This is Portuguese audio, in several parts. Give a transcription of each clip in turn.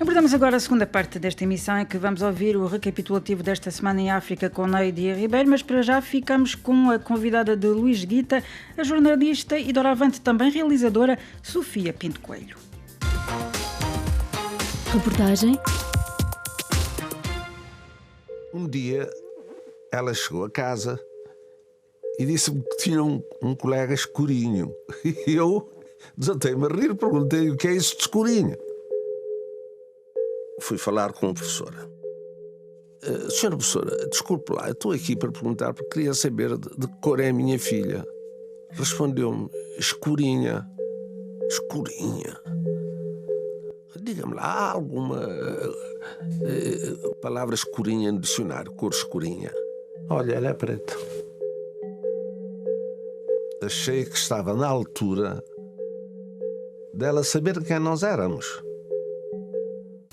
Abordamos agora a segunda parte desta emissão, em que vamos ouvir o recapitulativo desta semana em África com Neidia Ribeiro, mas para já ficamos com a convidada de Luís Guita, a jornalista e doravante também realizadora Sofia Pinto Coelho. Reportagem. Um dia ela chegou a casa e disse-me que tinha um colega escurinho. E eu desatei-me a rir, perguntei o que é isso de escurinho. Fui falar com a professora. Senhora professora, desculpe lá, eu estou aqui para perguntar porque queria saber de que cor é a minha filha. Respondeu-me, escurinha. Escurinha. Diga-me lá, há alguma palavra escurinha no dicionário, cor escurinha? Olha, ela é preta. Achei que estava na altura dela saber quem nós éramos.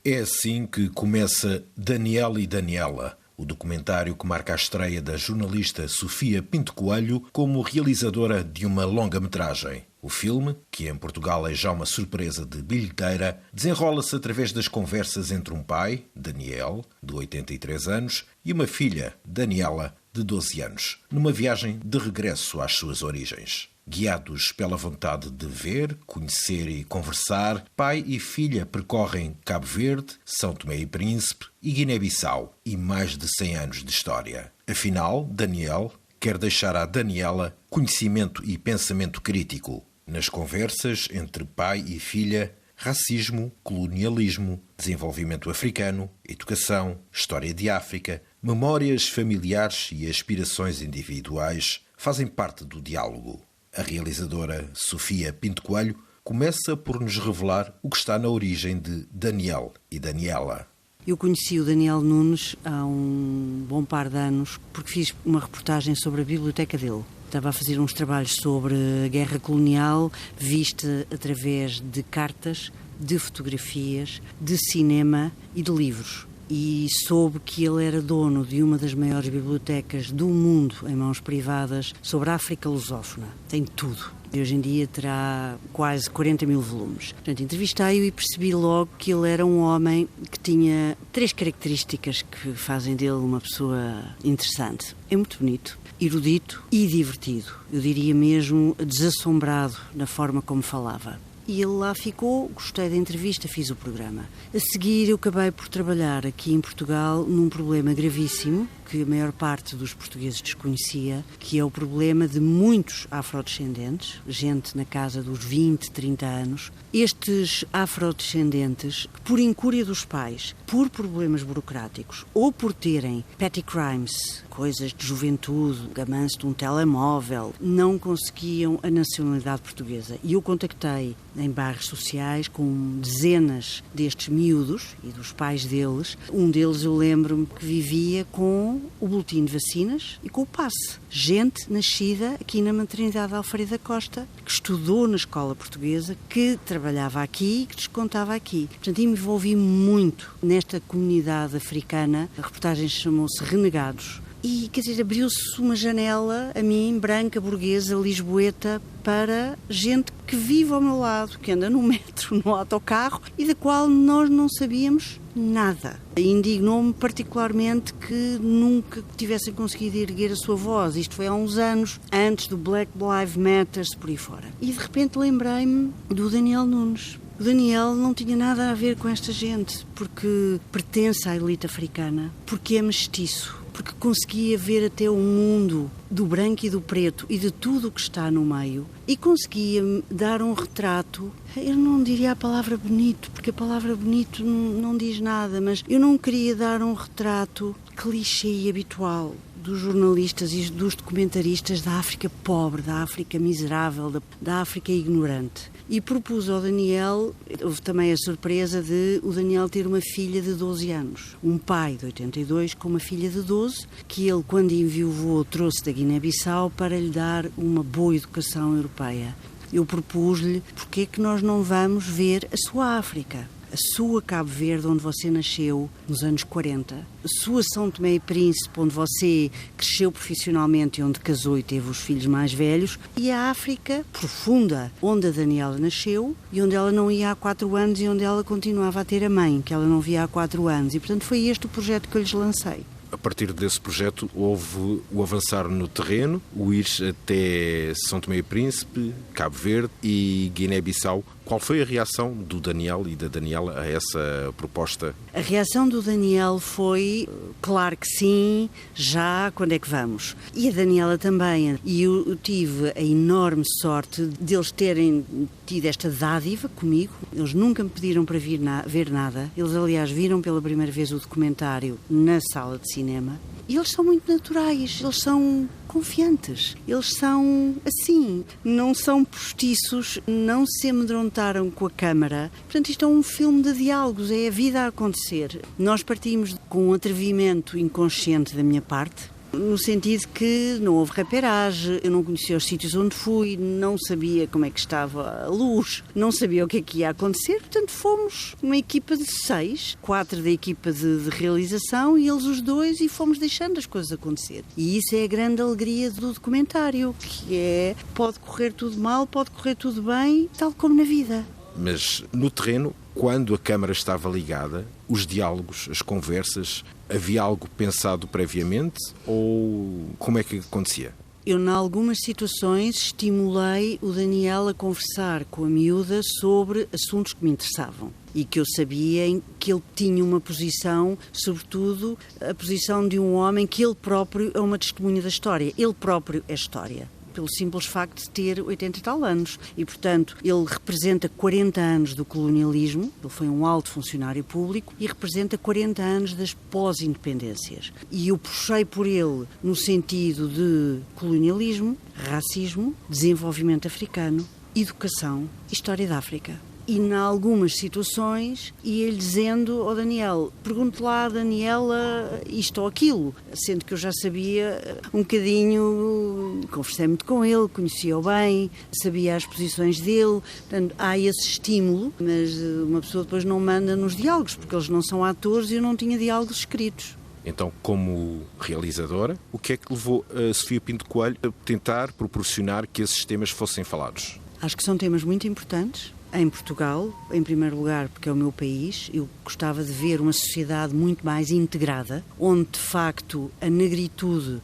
É assim que começa Daniel e Daniela, o documentário que marca a estreia da jornalista Sofia Pinto Coelho como realizadora de uma longa-metragem. O filme, que em Portugal é já uma surpresa de bilheteira, desenrola-se através das conversas entre um pai, Daniel, de 83 anos, e uma filha, Daniela, de 12 anos, numa viagem de regresso às suas origens. Guiados pela vontade de ver, conhecer e conversar, pai e filha percorrem Cabo Verde, São Tomé e Príncipe e Guiné-Bissau e mais de 100 anos de história. Afinal, Daniel quer deixar à Daniela conhecimento e pensamento crítico. Nas conversas entre pai e filha, racismo, colonialismo, desenvolvimento africano, educação, história de África, memórias familiares e aspirações individuais fazem parte do diálogo. A realizadora Sofia Pinto Coelho começa por nos revelar o que está na origem de Daniel e Daniela. Eu conheci o Daniel Nunes há um bom par de anos porque fiz uma reportagem sobre a biblioteca dele. Estava a fazer uns trabalhos sobre a guerra colonial, vista através de cartas, de fotografias, de cinema e de livros. E soube que ele era dono de uma das maiores bibliotecas do mundo em mãos privadas sobre a África lusófona. Tem tudo. E hoje em dia terá quase 40 mil volumes. Portanto, entrevistei-o e percebi logo que ele era um homem que tinha 3 características que fazem dele uma pessoa interessante. É muito bonito, erudito e divertido. Eu diria mesmo desassombrado na forma como falava. E ele lá ficou, gostei da entrevista, fiz o programa. A seguir eu acabei por trabalhar aqui em Portugal num problema gravíssimo, que a maior parte dos portugueses desconhecia, que é o problema de muitos afrodescendentes, gente na casa dos 20, 30 anos. Estes afrodescendentes, por incúria dos pais, por problemas burocráticos ou por terem petty crimes, coisas de juventude, gamanço de um telemóvel, não conseguiam a nacionalidade portuguesa. E eu contactei em bairros sociais com dezenas destes miúdos e dos pais deles. Um deles eu lembro-me que vivia com o boletim de vacinas e com o passe. Gente nascida aqui na maternidade de Alfredo da Costa, que estudou na escola portuguesa, que trabalhava aqui e que descontava aqui. Portanto, eu me envolvi muito nesta comunidade africana. A reportagem chamou-se Renegados. E, quer dizer, abriu-se uma janela a mim, branca, burguesa, lisboeta, para gente que vive ao meu lado, que anda no metro, no autocarro e da qual nós não sabíamos nada. Indignou-me particularmente que nunca tivessem conseguido erguer a sua voz. Isto foi há uns anos, antes do Black Lives Matter, por aí fora. E de repente lembrei-me do Daniel Nunes. O Daniel não tinha nada a ver com esta gente, porque pertence à elite africana, porque é mestiço, porque conseguia ver até o mundo do branco e do preto e de tudo o que está no meio e conseguia dar um retrato. Eu não diria a palavra bonito, porque a palavra bonito não diz nada, mas eu não queria dar um retrato clichê e habitual dos jornalistas e dos documentaristas da África pobre, da África miserável, da África ignorante. E propus ao Daniel, houve também a surpresa de o Daniel ter uma filha de 12 anos. Um pai de 82 com uma filha de 12, que ele, quando enviou, trouxe da Guiné-Bissau para lhe dar uma boa educação europeia. Eu propus-lhe porque é que nós não vamos ver a sua África. a sua Cabo Verde, onde você nasceu nos anos 40, a sua São Tomé e Príncipe, onde você cresceu profissionalmente e onde casou e teve os filhos mais velhos, e a África profunda, onde a Daniela nasceu e onde ela não ia há 4 anos e onde ela continuava a ter a mãe, que ela não via há 4 anos. E, portanto, foi este o projeto que eu lhes lancei. A partir desse projeto houve o avançar no terreno, o ir até São Tomé e Príncipe, Cabo Verde e Guiné-Bissau. Qual foi a reação do Daniel e da Daniela a essa proposta? A reação do Daniel foi, claro que sim, já, quando é que vamos? E a Daniela também. E eu tive a enorme sorte de eles terem tido esta dádiva comigo. Eles nunca me pediram para ver nada. Eles, aliás, viram pela primeira vez o documentário na sala de cinema. E eles são muito naturais, eles são confiantes, eles são assim, não são postiços, não se amedrontaram com a câmara. Portanto, isto é um filme de diálogos, é a vida a acontecer. Nós partimos com um atrevimento inconsciente da minha parte, no sentido que não houve reperagem, eu não conhecia os sítios onde fui, não sabia como é que estava a luz, não sabia o que é que ia acontecer, portanto fomos uma equipa de 6, 4 da equipa de realização e eles os 2, e fomos deixando as coisas acontecer. E isso é a grande alegria do documentário, que é, pode correr tudo mal, pode correr tudo bem, tal como na vida. Mas no terreno, quando a câmara estava ligada, os diálogos, as conversas, havia algo pensado previamente ou como é que acontecia? Eu, em algumas situações, estimulei o Daniel a conversar com a miúda sobre assuntos que me interessavam e que eu sabia que ele tinha uma posição, sobretudo a posição de um homem que ele próprio é uma testemunha da história. Ele próprio é história, pelo simples facto de ter 80 e tal anos. E, portanto, ele representa 40 anos do colonialismo, ele foi um alto funcionário público e representa 40 anos das pós-independências. E eu puxei por ele no sentido de colonialismo, racismo, desenvolvimento africano, educação, história da África. E, em algumas situações, ia-lhe dizendo ao Daniel, pergunte lá a Daniela isto ou aquilo, sendo que eu já sabia um bocadinho, conversei muito com ele, conhecia-o bem, sabia as posições dele, portanto, há esse estímulo, mas uma pessoa depois não manda nos diálogos, porque eles não são atores e eu não tinha diálogos escritos. Então, como realizadora, o que é que levou a Sofia Pinto Coelho a tentar proporcionar que esses temas fossem falados? Acho que são temas muito importantes. Em Portugal, em primeiro lugar, porque é o meu país, eu gostava de ver uma sociedade muito mais integrada, onde, de facto, a negritude...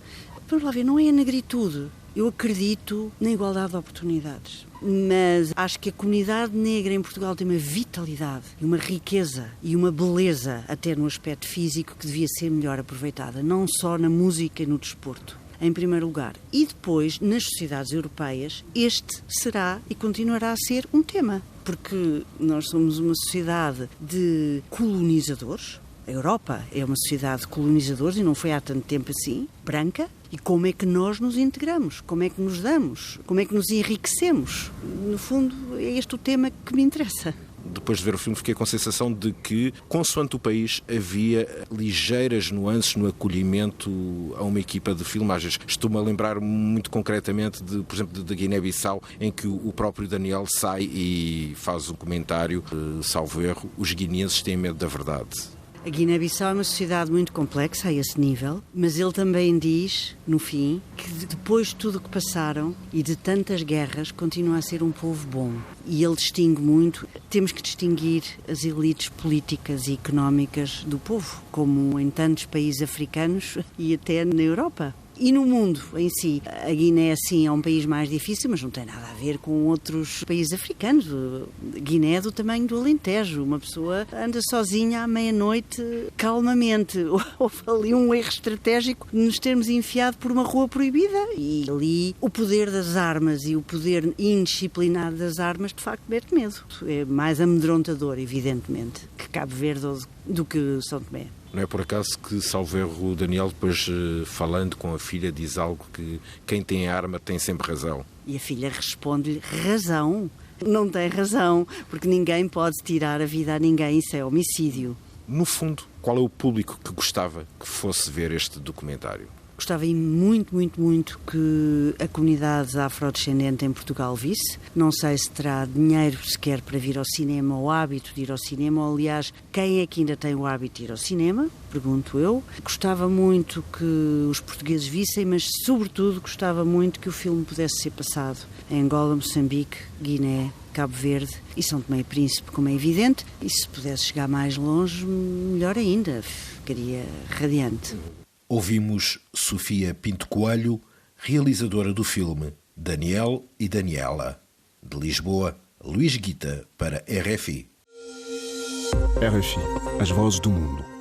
Vamos lá ver, não é a negritude. Eu acredito na igualdade de oportunidades. Mas acho que a comunidade negra em Portugal tem uma vitalidade, uma riqueza e uma beleza, até no aspecto físico, que devia ser melhor aproveitada, não só na música e no desporto. Em primeiro lugar. E depois, nas sociedades europeias, este será e continuará a ser um tema. Porque nós somos uma sociedade de colonizadores. A Europa é uma sociedade de colonizadores e não foi há tanto tempo assim, branca. E como é que nós nos integramos? Como é que nos damos? Como é que nos enriquecemos? No fundo, é este o tema que me interessa. Depois de ver o filme, fiquei com a sensação de que, consoante o país, havia ligeiras nuances no acolhimento a uma equipa de filmagens. Estou-me a lembrar muito concretamente, por exemplo, da Guiné-Bissau, em que o próprio Daniel sai e faz um comentário, salvo erro, os guineenses têm medo da verdade. A Guiné-Bissau é uma sociedade muito complexa a esse nível, mas ele também diz, no fim, que depois de tudo o que passaram e de tantas guerras, continua a ser um povo bom. E ele distingue muito, temos que distinguir as elites políticas e económicas do povo, como em tantos países africanos e até na Europa. E no mundo em si, a Guiné sim é um país mais difícil, mas não tem nada a ver com outros países africanos. A Guiné é do tamanho do Alentejo, uma pessoa anda sozinha à meia-noite calmamente. Houve ali um erro estratégico de nos termos enfiado por uma rua proibida e ali o poder das armas e o poder indisciplinado das armas de facto mete medo. É mais amedrontador, evidentemente, que Cabo Verde do que São Tomé. Não é por acaso que, salvo erro, o Daniel, depois falando com a filha, diz algo que quem tem arma tem sempre razão. E a filha responde-lhe, razão? Não tem razão, porque ninguém pode tirar a vida a ninguém, isso é homicídio. No fundo, qual é o público que gostava que fosse ver este documentário? Gostava muito, muito, muito que a comunidade afrodescendente em Portugal visse. Não sei se terá dinheiro sequer para vir ao cinema, ou hábito de ir ao cinema, ou, aliás, quem é que ainda tem o hábito de ir ao cinema? Pergunto eu. Gostava muito que os portugueses vissem, mas, sobretudo, gostava muito que o filme pudesse ser passado em Angola, Moçambique, Guiné, Cabo Verde e São Tomé e Príncipe, como é evidente. E se pudesse chegar mais longe, melhor ainda. Ficaria radiante. Ouvimos Sofia Pinto Coelho, realizadora do filme Daniel e Daniela. De Lisboa, Luís Guita para RFI. RFI, as vozes do mundo.